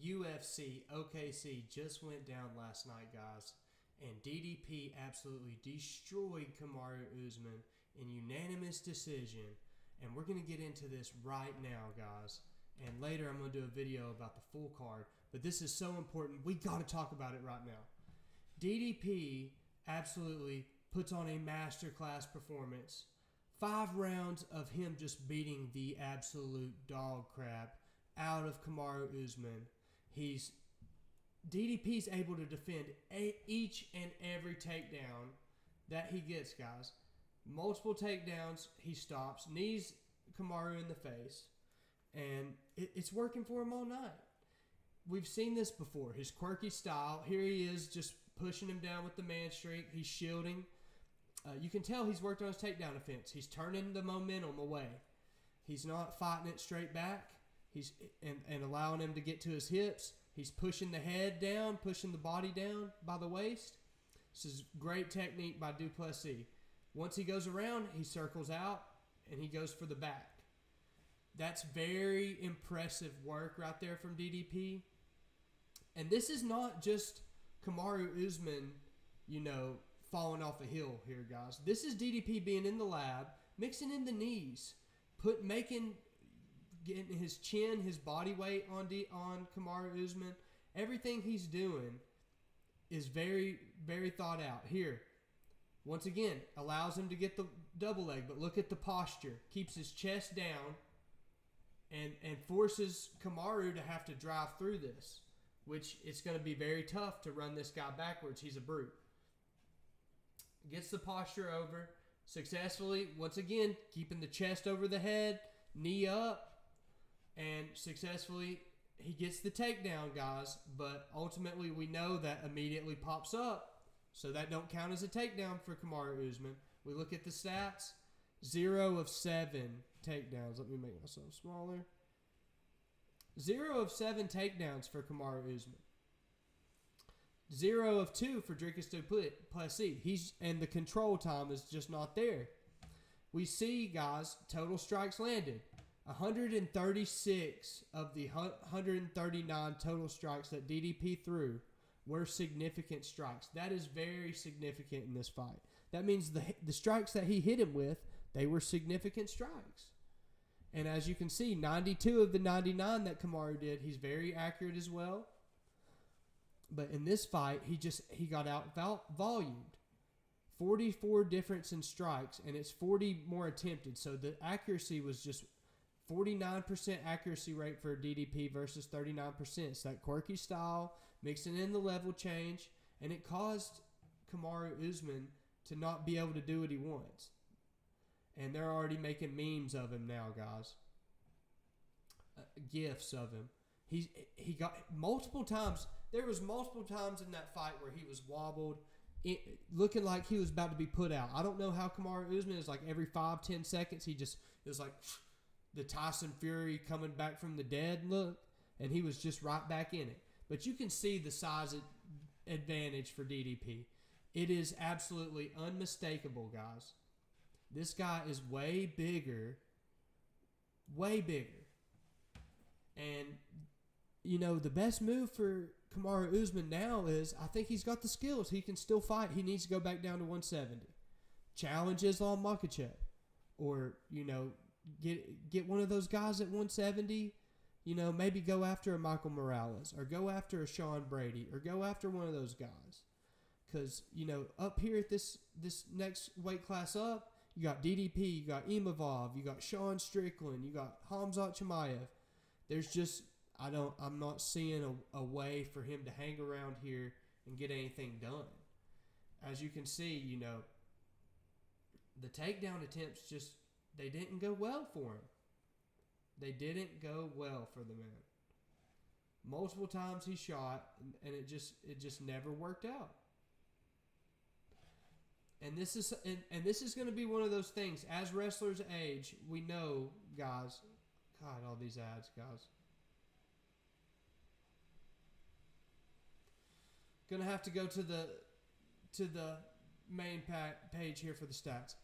UFC OKC just went down last night, guys, and DDP absolutely destroyed Kamaru Usman in unanimous decision. And we're going to get into this right now, guys. And later I'm going to do a video about the full card. But this is so important. We got to talk about it right now. DDP absolutely puts on a masterclass performance. 5 rounds of him just beating the absolute dog crap out of Kamaru Usman. DDP's able to defend each and every takedown that he gets, guys. Multiple takedowns, he stops, knees Kamaru in the face, and it's working for him all night. We've seen this before. His quirky style. Here he is just pushing him down with the man streak. He's shielding. You can tell he's worked on his takedown defense. He's turning the momentum away. He's not fighting it straight back. He's and allowing him to get to his hips. He's pushing the head down, pushing the body down by the waist. This is great technique by Duplessis. Once he goes around, he circles out and he goes for the back. That's very impressive work right there from DDP. And this is not just Kamaru Usman, falling off a hill here, guys. This is DDP being in the lab, mixing in the knees, getting his chin, his body weight on Kamaru Usman. Everything he's doing is very, very thought out. Here, once again, allows him to get the double leg, but look at the posture. Keeps his chest down and forces Kamaru to have to drive through this, which it's going to be very tough to run this guy backwards. He's a brute. Gets the posture over successfully. Once again, keeping the chest over the head, knee up, and successfully he gets the takedown, guys. But ultimately, we know that immediately pops up, so that don't count as a takedown for Kamaru Usman. We look at the stats: 0 of 7 takedowns. Let me make myself smaller. 0 of 7 takedowns for Kamaru Usman. 0 of 2 for Dricus Duplessis. And the control time is just not there. We see, guys, total strikes landed. 136 of the 139 total strikes that DDP threw were significant strikes. That is very significant in this fight. That means the strikes that he hit him with, they were significant strikes. And as you can see, 92 of the 99 that Kamaru did, he's very accurate as well. But in this fight, he got out volumed. 44 difference in strikes, and it's 40 more attempted. So the accuracy was just 49% accuracy rate for DDP versus 39%. It's that quirky style, mixing in the level change, and it caused Kamaru Usman to not be able to do what he wants. And they're already making memes of him now, guys. GIFs of him. He got multiple times. There was multiple times in that fight where he was wobbled, looking like he was about to be put out. I don't know how Kamaru Usman is like every 5-10 seconds. It was like the Tyson Fury coming back from the dead look, and he was just right back in it. But you can see the size advantage for DDP. It is absolutely unmistakable, guys. This guy is way bigger. And, the best move for Kamaru Usman now is, I think he's got the skills. He can still fight. He needs to go back down to 170. Challenge Islam Makhachev. Or, get one of those guys at 170. Maybe go after a Michael Morales. Or go after a Sean Brady. Or go after one of those guys. Because, up here at this next weight class up, you got DDP, you got Imavov, you got Sean Strickland, you got Khamzat Chimaev. There's just, I'm not seeing a way for him to hang around here and get anything done. As you can see, the takedown attempts they didn't go well for him. They didn't go well for the man. Multiple times he shot, and it just never worked out. And this is going to be one of those things. As wrestlers age, we know, guys. God, all these ads, guys. Going to have to go to the main page here for the stats.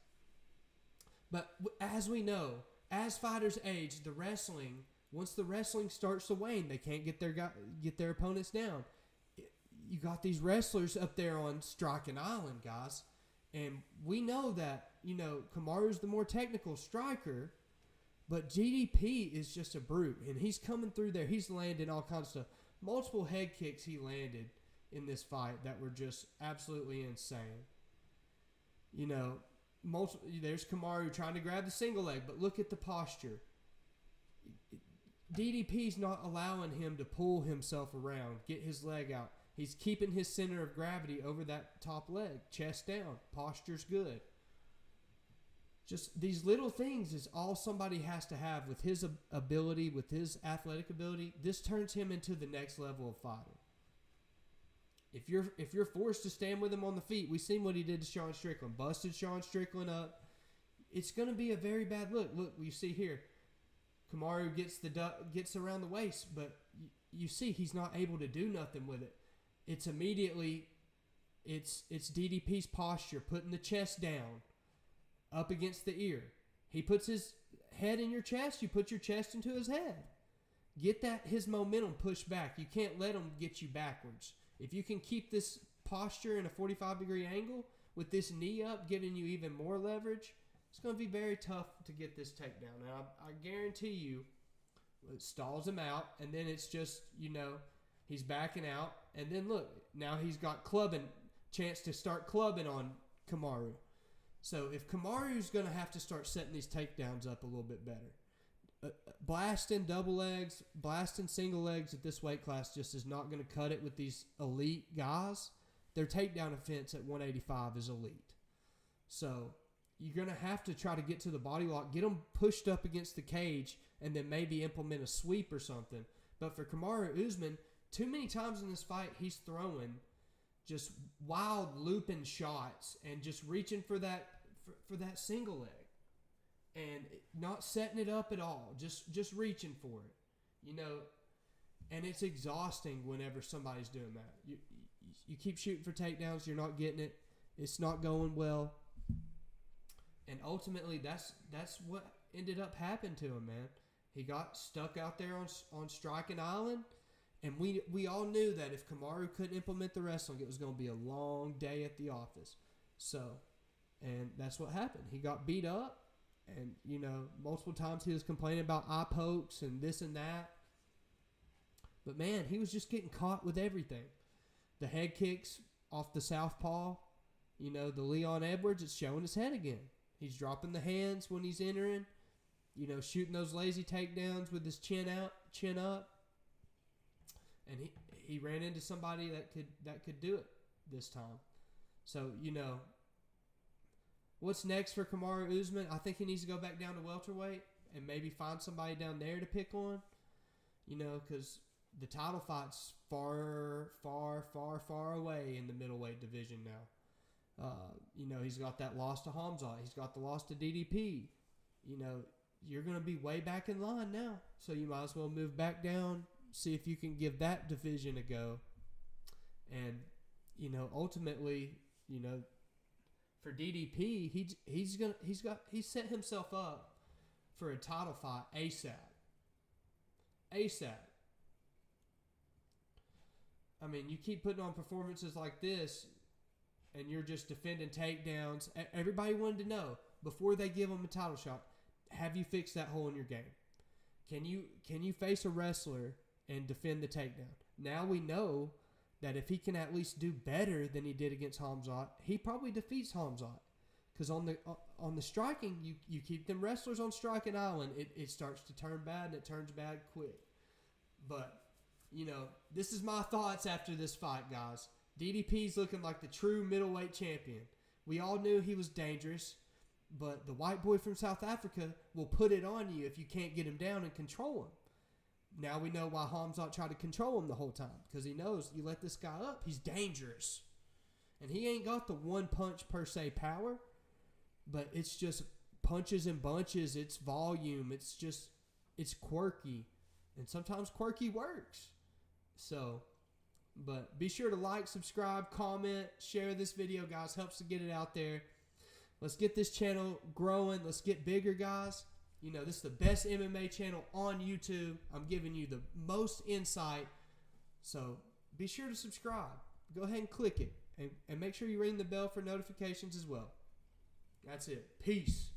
But as we know, as fighters age, the wrestling Once the wrestling starts to wane, they can't get their opponents down. You got these wrestlers up there on Striking Island, guys. And we know that, Kamaru's the more technical striker, but DDP is just a brute. And he's coming through there. He's landing all kinds of stuff. Multiple head kicks he landed in this fight that were just absolutely insane. There's Kamaru trying to grab the single leg, but look at the posture. DDP's not allowing him to pull himself around, get his leg out. He's keeping his center of gravity over that top leg, chest down, posture's good. Just these little things is all somebody has to have with his ability, with his athletic ability. This turns him into the next level of fighter. If you're forced to stand with him on the feet, we've seen what he did to Sean Strickland. Busted Sean Strickland up. It's going to be a very bad look. Look, you see here, Kamaru gets around the waist, but you see he's not able to do nothing with it. It's immediately, it's DDP's posture, putting the chest down, up against the ear. He puts his head in your chest. You put your chest into his head. Get his momentum pushed back. You can't let him get you backwards. If you can keep this posture in a 45-degree angle with this knee up, giving you even more leverage, it's going to be very tough to get this takedown. And I guarantee you, it stalls him out, and then it's just, he's backing out. And then look, now he's got chance to start clubbing on Kamaru. So if Kamaru's going to have to start setting these takedowns up a little bit better, blasting double legs, blasting single legs at this weight class just is not going to cut it with these elite guys. Their takedown offense at 185 is elite. So you're going to have to try to get to the body lock, get them pushed up against the cage, and then maybe implement a sweep or something. But for Kamaru Usman, too many times in this fight, he's throwing just wild looping shots and just reaching for that single leg and not setting it up at all, just reaching for it, and it's exhausting whenever somebody's doing that. You keep shooting for takedowns, you're not getting it, it's not going well, and ultimately that's what ended up happening to him, man. He got stuck out there on Striking Island. And we all knew that if Kamaru couldn't implement the wrestling, it was going to be a long day at the office. So, and that's what happened. He got beat up, and, multiple times he was complaining about eye pokes and this and that. But, man, he was just getting caught with everything. The head kicks off the southpaw, the Leon Edwards, it's showing his head again. He's dropping the hands when he's entering, shooting those lazy takedowns with his chin up. And he ran into somebody that could do it this time. So, what's next for Kamaru Usman? I think he needs to go back down to welterweight and maybe find somebody down there to pick on. Because the title fight's far, far, far, far away in the middleweight division now. He's got that loss to Hamza. He's got the loss to DDP. You're going to be way back in line now. So you might as well move back down. See if you can give that division a go. And, ultimately, for DDP, he's set himself up for a title fight ASAP. I mean, you keep putting on performances like this, and you're just defending takedowns. Everybody wanted to know, before they give him a title shot, have you fixed that hole in your game? Can you face a wrestler and defend the takedown? Now we know that if he can at least do better than he did against Hamzat, he probably defeats Hamzat. Because on the striking, you keep them wrestlers on Striking Island, it starts to turn bad, and it turns bad quick. But, this is my thoughts after this fight, guys. DDP's looking like the true middleweight champion. We all knew he was dangerous, but the white boy from South Africa will put it on you if you can't get him down and control him. Now we know why Hamzat tried to control him the whole time, because he knows you let this guy up, he's dangerous. And he ain't got the one punch per se power, but it's just punches and bunches, it's volume, it's quirky. And sometimes quirky works. So, but be sure to like, subscribe, comment, share this video, guys. Helps to get it out there. Let's get this channel growing. Let's get bigger, guys. This is the best MMA channel on YouTube. I'm giving you the most insight. So be sure to subscribe. Go ahead and click it. And make sure you ring the bell for notifications as well. That's it. Peace.